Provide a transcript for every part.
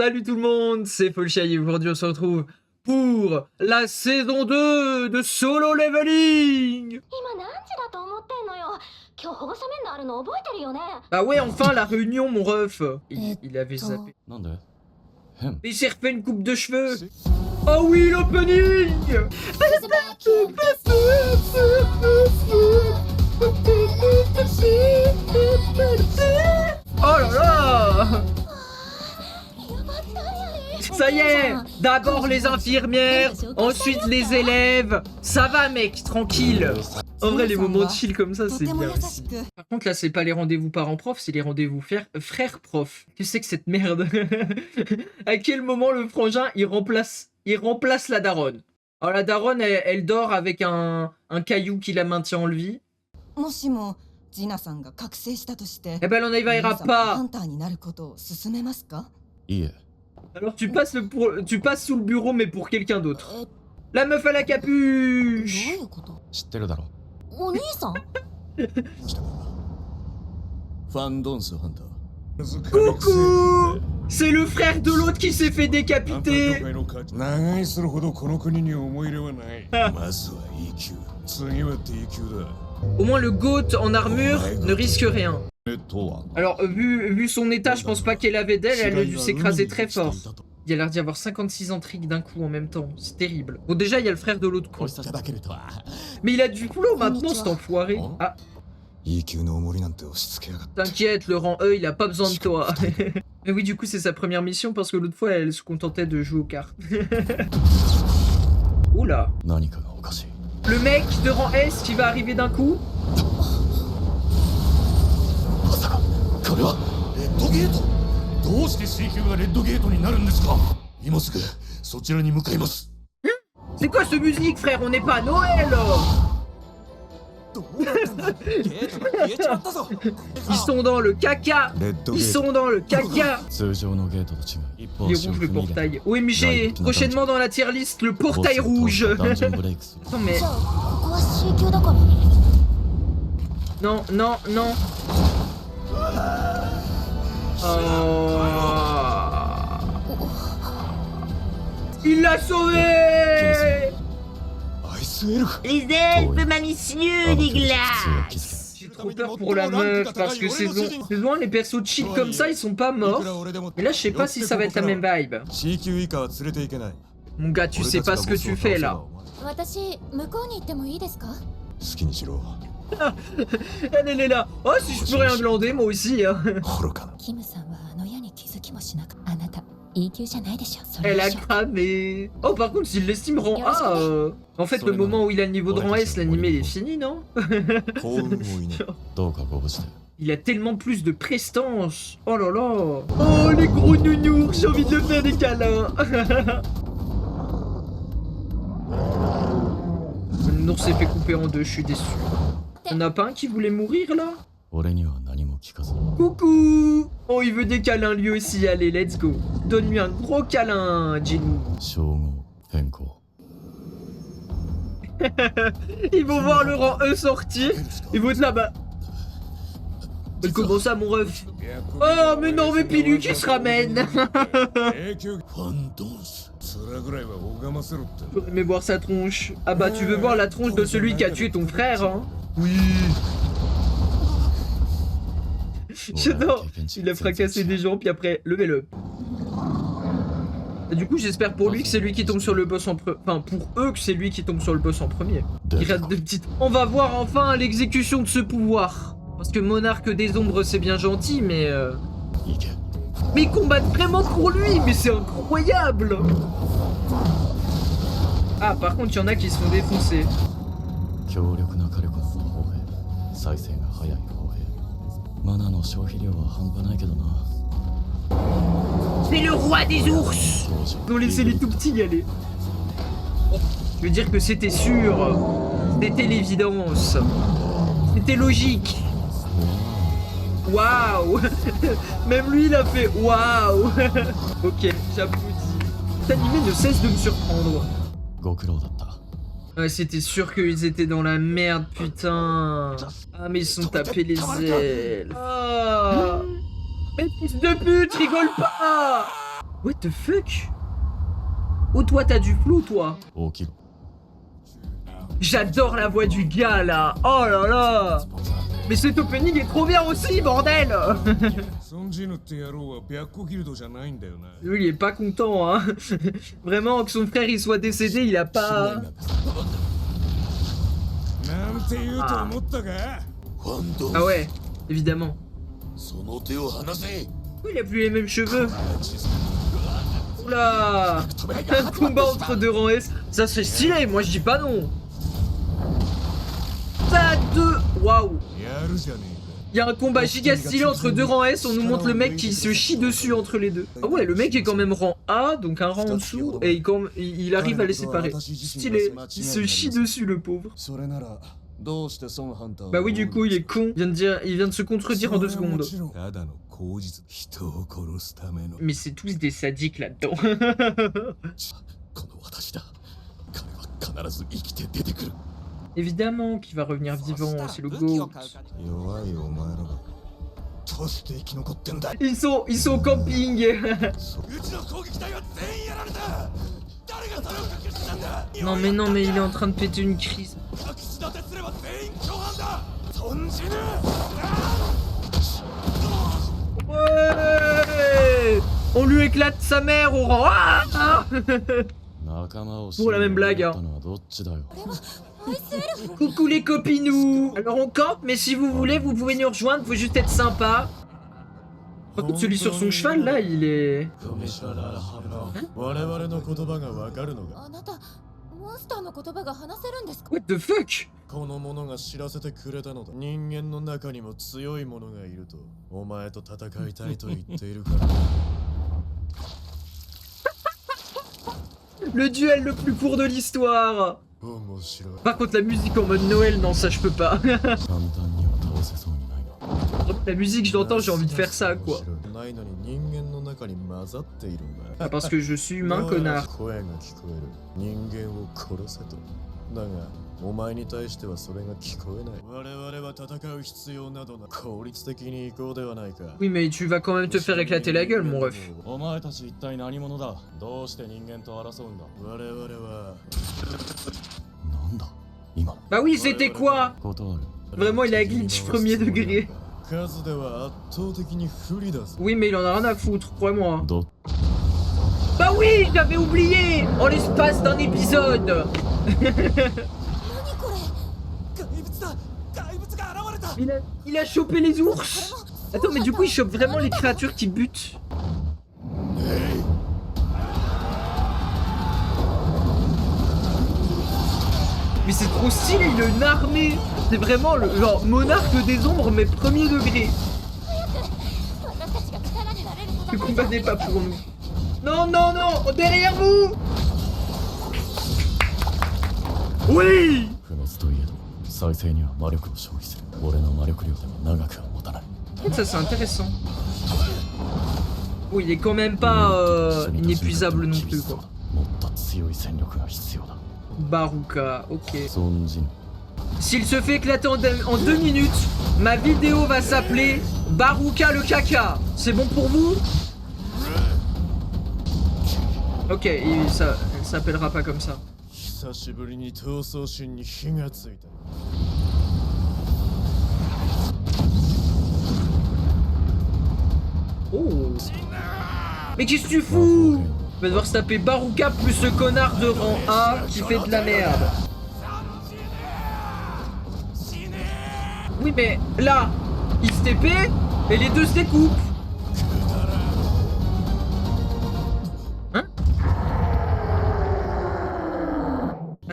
Salut tout le monde, c'est Folchai et aujourd'hui on se retrouve pour la saison 2 de Solo Leveling. Bah ouais, enfin la réunion mon ref. Il avait zappé. Il s'est refait une coupe de cheveux. Oh oui, l'opening. Oh là là. Ça y est, d'abord les infirmières, ensuite les élèves. Ça va mec, tranquille. En vrai, les moments de chill comme ça, c'est bien aussi. Par contre, là, c'est pas les rendez-vous parents-prof, c'est les rendez-vous frères-prof. Qu'est-ce que c'est que cette merde? À quel moment le frangin, il remplace la daronne? Alors la daronne, elle dort avec un caillou qui la maintient en vie. Eh ben, elle en éveillera pas. Alors tu passes sous le bureau mais pour quelqu'un d'autre. La meuf à la capuche. Coucou. C'est le frère de l'autre qui s'est fait décapiter. Au moins le GOAT en armure ne risque rien. Alors vu son état, je pense pas qu'elle avait d'elle, elle a dû s'écraser très fort. Il a l'air d'y avoir 56 intrigues d'un coup en même temps, c'est terrible. Bon déjà il y a le frère de l'autre con. Mais il a du flow maintenant cet enfoiré. Ah. T'inquiète, le rang E il a pas besoin de toi. Mais oui du coup c'est sa première mission parce que l'autre fois elle se contentait de jouer aux cartes. Oula. Le mec de rang S qui va arriver d'un coup. C'est quoi ce musique frère? On n'est pas à Noël. Ils sont dans le caca. Ils sont dans le caca. Il est rouge le portail. OMG, prochainement dans la tier list, le portail rouge. Non mais... Non, non, non. Oh. Il l'a sauvé. Les elfes malicieux des glaces. J'ai trop peur pour la meuf parce que saison 1 les persos chill comme ça ils sont pas morts. Mais là je sais pas si ça va être la même vibe. Mon gars tu sais pas ce que tu fais là. Elle est là. Oh si je peux rien glander moi aussi hein. Elle a cramé. Oh par contre s'il l'estime rang A en fait le moment où il a le niveau de rang S l'animé il est fini non? Il a tellement plus de prestance. Oh là là. Oh les gros nounours, j'ai envie de le faire des câlins. Le nounours s'est fait couper en deux, je suis déçu. Y'en a pas un qui voulait mourir là? Coucou. Oh il veut des câlins lui aussi, allez let's go. Donne-lui un gros câlin, Jinwoo. Ils vont voir le rang E sortir. Ils vont être là-bas. Mais comment ça mon ref? Oh mais non mais Pilu qui se ramène. J'aurais aimé voir sa tronche. Ah bah tu veux voir la tronche de celui qui a tué ton frère hein? Oui. J'adore. Il a fracassé des gens puis après level up. Et du coup j'espère pour lui que c'est lui qui tombe sur le boss en premier. Enfin pour eux que c'est lui qui tombe sur le boss en premier. Il rate de petites... On va voir enfin l'exécution de ce pouvoir. Parce que monarque des ombres c'est bien gentil mais mais ils combattent vraiment pour lui. Mais c'est incroyable. Ah par contre il y en a qui se font défoncer. C'est le roi des ours. Ils ont laissé les tout petits y aller. Je veux dire que c'était sûr. C'était l'évidence. C'était logique. Waouh. Même lui il a fait waouh. Ok, j'applaudis. Cet animé ne cesse de me surprendre. Ouais, c'était sûr qu'ils étaient dans la merde, putain. Ah, mais ils sont tapés les ailes. Ah. Mais fils de pute, rigole pas. What the fuck? Oh, toi, t'as du flow, toi. 起きろ J'adore la voix du gars, là. Oh là là. Mais cet opening est trop bien aussi, bordel. ソンジヌって野郎は白虎ギルドじゃないんだよな。 Lui, il est pas content, hein. Vraiment, que son frère, il soit décédé, il a pas... なんて言うと思ったか。 Ah ouais, évidemment. その手を離せ Oui, il a plus les mêmes cheveux. Oula. Un combat entre deux rangs S. Ça serait stylé, moi je dis pas non. Ça deux. Waouh. やるじゃね Il y a un combat giga stylé entre deux rangs S, on nous montre le mec qui se chie dessus entre les deux. Ah ouais, le mec est quand même rang A, donc un rang en dessous, et il arrive à les séparer. Stylé. Il se chie dessus, le pauvre. それならどうして孫ハンター Bah oui, du coup, il est con. Il vient de se contredire en 2 secondes. え。ただの口実。人を殺すための。 Mais c'est tous des sadiques là-dedans. この私だ彼は必ず生きて出てくる Évidemment qu'il va revenir vivant, c'est le GOAT. 弱いお前らが。どうして生き残ってんだ Ils sont au camping. うちの攻撃隊は全員やられた誰がそれを隠してたんだ Non mais il est en train de péter une crise. 隠し立てすれば全員共犯だ存じぬ Ouais. On lui éclate sa mère au rang. Ah Pour la même blague, hein. Coucou les copinous. Alors on campe, mais si vous voulez, vous pouvez nous rejoindre, faut juste être sympa. Par contre, celui sur son cheval, là, il est... 我々の言葉がわかるのが。あなたモンスターの言葉が話せるんですか What the fuck? この者が知らせてくれたのだ。人間の中にも強い者がいると、お前と戦いたいと言っているから。 Le duel le plus court de l'histoire. 面白い。 Par contre, la musique en mode Noël, non, ça je peux pas. La musique, je l'entends, j'ai envie de faire ça, quoi. ないのに人間の中に混ざっているんだ。 Ah, parce que je suis humain, connard. 声が聞こえる。人間を殺せと。だが、お前に対してはそれが聞こえない。我々は戦う必要などな。効率的に行こうではないか。 Oui, mais tu vas quand même te faire éclater la gueule, mon ref. お前たち一体何者だどうして人間と争うんだ我々はなんだ今 Bah oui, c'était quoi? 断る Vraiment, il a glitch premier degré. 数では圧倒的に不利だぞ。 Oui, mais il en a rien à foutre, crois-moi. ど Bah oui, j'avais oublié. En l'espace d'un épisode. 何これ Il a chopé les ours. Attends, mais du coup, il chope vraiment les créatures qui butent. Mais c'est trop stylé, il a une armée. C'est vraiment le genre monarque des ombres, mais premier degré. 私たちが力になれること Le combat n'est pas pour nous. Non, non, non, derrière vous. Oui. 不滅といえど再生には魔力を消費する俺の魔力量でも長くは持たない Ça, c'est intéressant. Oui, il est quand même pas inépuisable non plus, quoi. もっと強い戦力が必要だ Baruka, ok. 存じぬ S'il se fait éclater en 2 minutes, ma vidéo va s'appeler Baruka le caca. C'est bon pour vous? Ok, ça s'appellera pas comme ça. 久しぶりに闘争心に火がついた。 Oh. Mais qu'est-ce que tu fous? On va devoir se taper Baruka plus ce connard de rang A qui fait de la merde. Oui mais là, il se TP et les deux se découpent. Hein?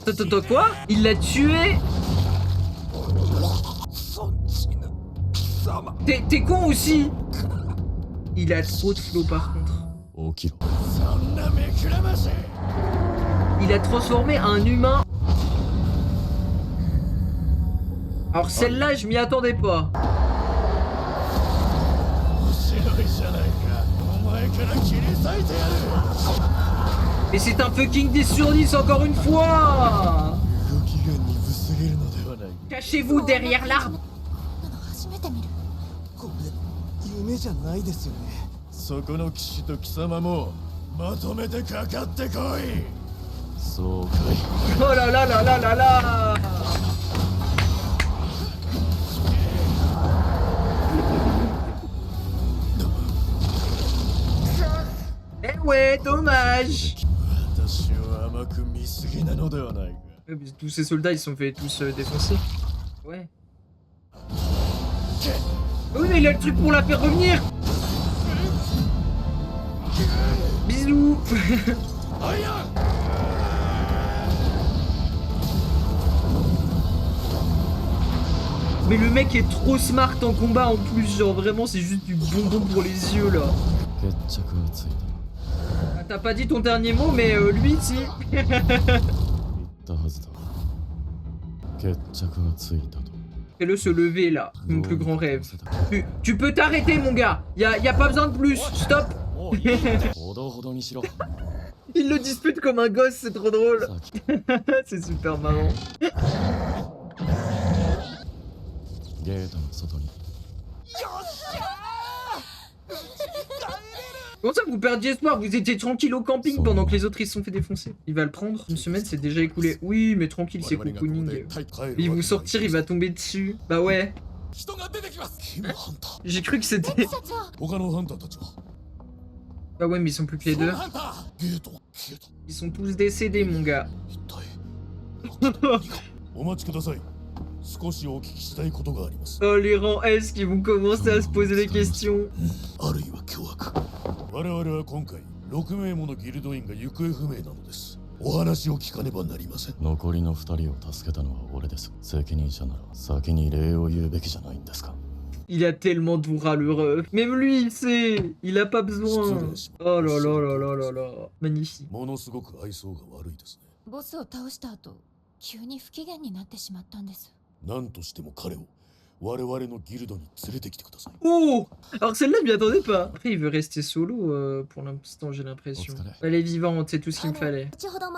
Attends, quoi? Il l'a tué? T'es con aussi? Il a trop de flow par contre. 起きろ Il a transformé un humain. Alors celle-là, je m'y attendais pas. Et c'est un fucking 10 sur 10 encore une fois. 動きが鈍すぎるのではない。 Cachez-vous derrière l'arbre. こんなの初めて見るこれ夢じゃないですよね。そこの騎士と貴様もまとめてかかってこい。そうかい。 Oh là là là là là là. Eh ouais, dommage. 私を甘く見すぎなのではないか。 Tous ces soldats ils sont fait tous défoncer. Ouais. Oui mais il a le truc pour la faire revenir. Bisous. Mais le mec est trop smart en combat en plus, genre vraiment c'est juste du bonbon pour les yeux là. 決着がついた。 Ah, t'as pas dit ton dernier mot mais lui si. 言ったはずだ。決着がついたと。 Fais-le se lever là, mon plus grand rêve. Tu peux t'arrêter mon gars, y a pas besoin de plus, stop. ほどほどにしろ。 Il le dispute comme un gosse, c'est trop drôle. C'est super marrant. ゲートの外に。 Comment ça vous perdiez espoir? Vous étiez tranquille au camping pendant que les autres ils se sont fait défoncer. Il va le prendre. Une semaine c'est déjà écoulé. Oui mais tranquille c'est cocooning. Il vous sortir, il va tomber dessus. Bah ouais. 人が出てきます。 キムハンター。 J'ai cru que c'était... 他のハンターたちは Bah ouais mais ils sont plus que les その deux. ハンターゲートが消えた。 Ils sont tous décédés mon gars. 一体。お待ちください。少しお聞きしたいことがあります。 Oh les rangs S qui vont commencer à se poser des questions. あるいは凶悪。我々は今回6名ものギルド員が行方不明なのです。お話を聞かねばなりません。残りの2人を助けたのは俺です。責任者なら先に礼を言うべきじゃないんですか。 Il a tellement de voix le ref. Même lui il sait. Il a pas besoin. Oh là là là là là là. Magnifique. ものすごく愛想が悪いですね。ボスを倒した後急に不機嫌になってしまったんです。何としても彼を我々のギルドに連れてきてください。 Oh! Alors celle-là, je m'y attendais pas. Après, il veut rester solo pour l'instant, j'ai l'impression. Elle est vivante, c'est tout ce qu'il me fallait.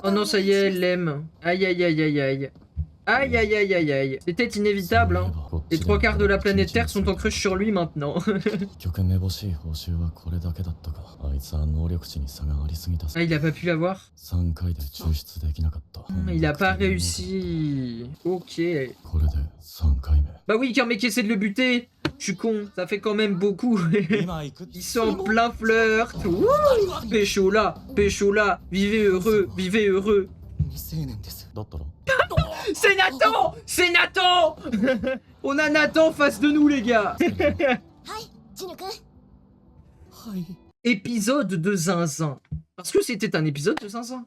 Oh non, ça y est, elle l'aime. Aïe aïe aïe aïe aïe. Aïe aïe aïe aïe aïe. C'était inévitable, hein. Les 3/4 de la planète Terre sont en crush sur lui maintenant. 結局めぼしい報酬はこれだけだったか。あいつは能力値に差がありすぎた。 Ah, il a pas pu l'avoir? 3回で抽出できなかった。 Il a pas réussi. Ok. これで3回目。 Bah oui, qu'un mec essaie de le buter. Je suis con, ça fait quand même beaucoup. Ils sont en plein flirt. Wouh! Pécho là, vivez heureux, vivez heureux. だったら C'est Nathan! C'est Nathan! On a Nathan face de nous, les gars! はいジヌ君。 Épisode de Zinzin. Parce que c'était un épisode de Zinzin.